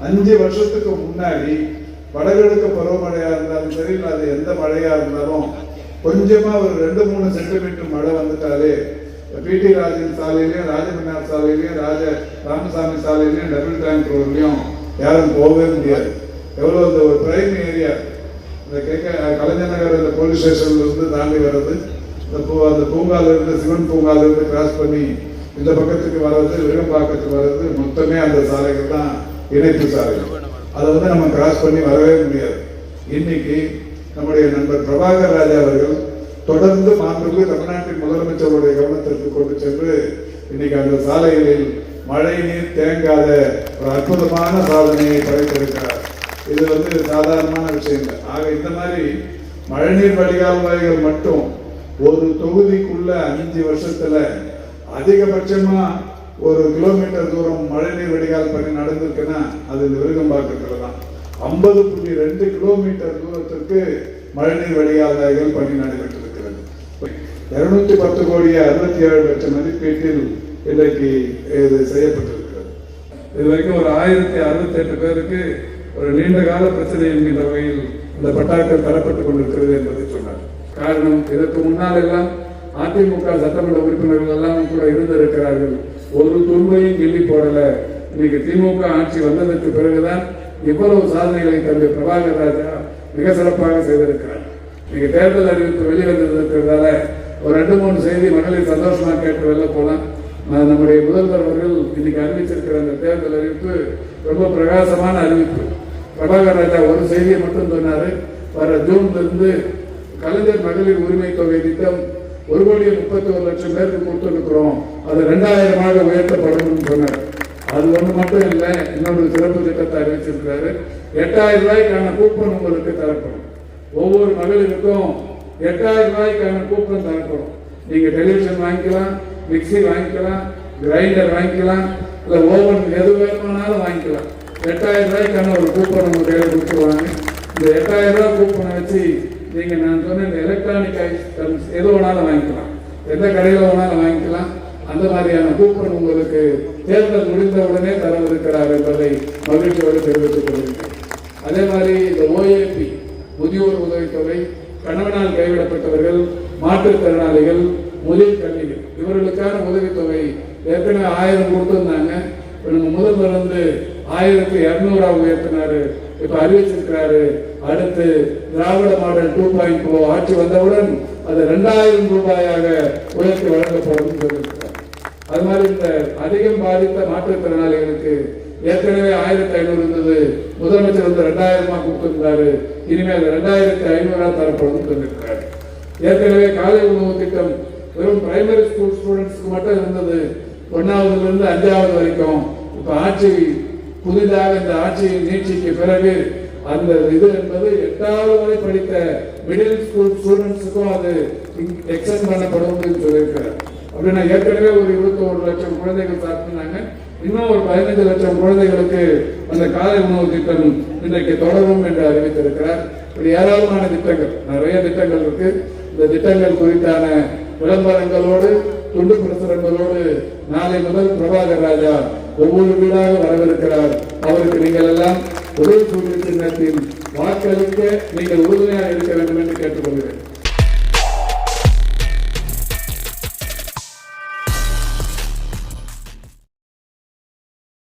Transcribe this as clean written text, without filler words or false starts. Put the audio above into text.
5 வருஷத்துக்கு முன்னாடி வடகிழக்கு பருவமழையா இருந்தாலும் சரி, அது எந்த மழையா இருந்தாலும் கொஞ்சமா ஒரு 2-3 சென்டிமீட்டர் மழை வந்துட்டாலே பிடி ராஜன் சாலையிலையும், ராஜமன்னார் சாலையிலையும், ராமசாமி சாலையிலையும், டபுள் டேங்க் ரோட்லையும் யாரும் போகவே முடியாது. எவ்வளவு இந்த ஒரு பிரைம் ஏரியா, இந்த கலைஞர் நகர் இந்த போலீஸ் ஸ்டேஷன்ல இருந்து தாண்டி வர்றது, அந்த பூங்கால இருந்து சிவன் பூங்கால இருந்து கிராஸ் பண்ணி இந்த பக்கத்துக்கு வர்றது, விருகம்பாக்கத்துக்கு வர்றது, மொத்தமே அந்த சாலைகள் தான் இணைப்பு சாலைகள். அதை நம்ம கிராஸ் பண்ணி வரவே முடியாது. இன்னைக்கு நம்முடைய நண்பர் பிரபாகர் ராஜா அவர்கள் தொடர்ந்து மாண்புமிகு தமிழ்நாட்டின் முதலமைச்சருடைய கவனத்திற்கு கொண்டு சென்று இன்னைக்கு அந்த சாலைகளில் மழை நீர் தேங்காத ஒரு அற்புதமான சாதனையை படைத்திருக்கிறார். இது சாதாரணமான விஷயம் இல்லை. ஆக இந்த மாதிரி மழைநீர் வடிகால் வாய்கள் மட்டும் ஒரு தொகுதிக்குள்ள 5 வருஷத்துல அதிகபட்சமா 1 கிலோமீட்டர் தூரம் மழைநீர் வடிகால் பணி நடந்திருக்குன்னா அது இந்த விருகம்பாக்கத்துல தான். 50.2 கிலோமீட்டர் தூரத்திற்கு மழைநீர் வடிகால் வாய்கள் பணி நடைபெற்றிருக்கிறது. 210 கோடியே 67 லட்சம் மதிப்பீட்டில் இன்றைக்கு இது செய்யப்பட்டிருக்கிறது. இது வரைக்கும் ஒரு 1068 பேருக்கு ஒரு நீண்ட கால பிரச்சனை என்கின்ற வகையில் இந்த பட்டாக்கள் தரப்பட்டுக் கொண்டிருக்கிறது என்பதை சொன்னார். காரணம், இதற்கு முன்னால் எல்லாம் அதிமுக சட்டமன்ற உறுப்பினர்கள் எல்லாம் கூட இருந்திருக்கிறார்கள். ஒரு துன்பையும் கிள்ளி போடல. இன்னைக்கு திமுக ஆட்சி வந்ததற்கு பிறகுதான் இவ்வளவு சாதனைகளை தந்தை பிரபாகர் ராஜா மிக சிறப்பாக செய்திருக்கிறார். இன்னைக்கு தேர்தல் அறிவிப்பு வெளிவந்திருக்கிறதால ஒரு 2-3 செய்தி மகளிர் சந்தோஷமா கேட்டு வெளில போலாம். நம்முடைய முதல்வர் அவர்கள் இன்னைக்கு அறிவிச்சிருக்கிற அந்த தேர்தல் அறிவிப்பு ரொம்ப பிரகாசமான அறிவிப்பு. பிரபாகர் ராஜா ஒரு செய்தியை மட்டும் சொன்னாரு. வர ஜூன்ல இருந்து கலைஞர் மகளிர் உரிமை தொகை திட்டம் 1,31,00,000 பேருக்கு கொடுத்துருக்கிறோம், அது 2000 உயர்த்தப்படும் சொன்னார். அது ஒண்ணு மட்டும் இல்லை, இன்னொரு சிறப்பு திட்டத்தை அறிவிச்சிருக்கிறாரு. 8000 ரூபாய்க்கான கூப்பன் உங்களுக்கு தரப்படும். ஒவ்வொரு மகளிருக்கும் 8000 ரூபாய்க்கான கூப்பன் தரப்படும். நீங்க டெலிவிஷன் வாங்கிக்கலாம், மிக்சி வாங்கிக்கலாம், கிரைண்டர் வாங்கிக்கலாம், இல்ல ஓவன் எது வேணுமானாலும் வாங்கிக்கலாம். 8000 ரூபாய்க்கான ஒரு கூப்பன் உங்க கையில் கொடுத்துருவாங்க. இந்த 8000 ரூபாய் கூப்பனை வச்சு நீங்க நான் சொன்ன இந்த எலக்ட்ரானிக் ஐட்டம்ஸ் எது வேணாலும் வாங்கிக்கலாம், எந்த கடையில் வேணாலும் வாங்கிக்கலாம். அந்த மாதிரியான கூப்பன் உங்களுக்கு தேர்தல் முடிந்தவுடனே தரவிருக்கிறார் என்பதை மகிழ்ச்சியோடு தெரிவித்துக் கொண்டிருக்கிறேன். அதே மாதிரி இந்த ஓஏபி முதியோர் உதவித்தொகை, கணவனால் கைவிடப்பட்டவர்கள், மாற்றுத்திறனாளிகள், முதல் கல்விகள், இவர்களுக்கான உதவித்தொகை ஏற்கனவே 1000 கொடுத்திருந்தாங்க. முதல்வர் 1200 உயர்த்தினாரு. இப்ப அறிவிச்சிருக்கிறாரு. அடுத்து திராவிட மாடல் 2.0 ஆட்சி வந்தவுடன் அது 2000 ரூபாயாக உயர்த்தி வழங்கப்படும் சொல்லியிருக்கிறார். அது மாதிரி இந்த அதிகம் பாதித்த மாற்றுத்திறனாளிகளுக்கு ஏற்கனவே 1500 இருந்தது, முதலமைச்சர் 2000 கொடுத்திருந்தாரு. இனிமேல் 2500 தரப்படும் சொல்லியிருக்கிறார். ஏற்கனவே காலை உணவு திட்டம் வெறும் பிரைமரி ஸ்கூல் ஸ்டூடெண்ட்ஸ்க்கு மட்டும் இருந்தது, 1ஆவதுல இருந்து 5ஆவது வரைக்கும். இப்ப ஆட்சி புதிதாக இந்த ஆட்சியின் நீட்சிக்கு பிறகு அந்த இது என்பது 8ஆவது வரை படித்த மிடில் ஸ்கூல் ஸ்டூடெண்ட்ஸுக்கும் அது எக்ஸ்டெண்ட் பண்ணப்படும் சொல்லியிருக்கிறார். அப்படின்னா ஏற்கனவே ஒரு 21 லட்சம் குழந்தைகள் சாப்பிட்டாங்க. இன்னும் ஒரு 15 லட்சம் குழந்தைகளுக்கு அந்த காலை உணவு திட்டம் இன்றைக்கு தொடரும் என்று அறிவித்திருக்கிறார். இப்படி ஏராளமான திட்டங்கள், நிறைய திட்டங்கள் இருக்கு. இந்த திட்டங்கள் குறித்தான விளம்பரங்களோடு, துண்டு பிரசுரங்களோடு நாளை முதல் பிரபாகர் ராஜா ஒவ்வொரு வீடாக வரவிருக்கிறார். அவருக்கு நீங்கள் எல்லாம் உதவி சின்னத்தில் வாக்களிக்க நீங்கள் உறுதுணையாக இருக்க வேண்டும் என்று கேட்டுக்கொள்கிறேன்.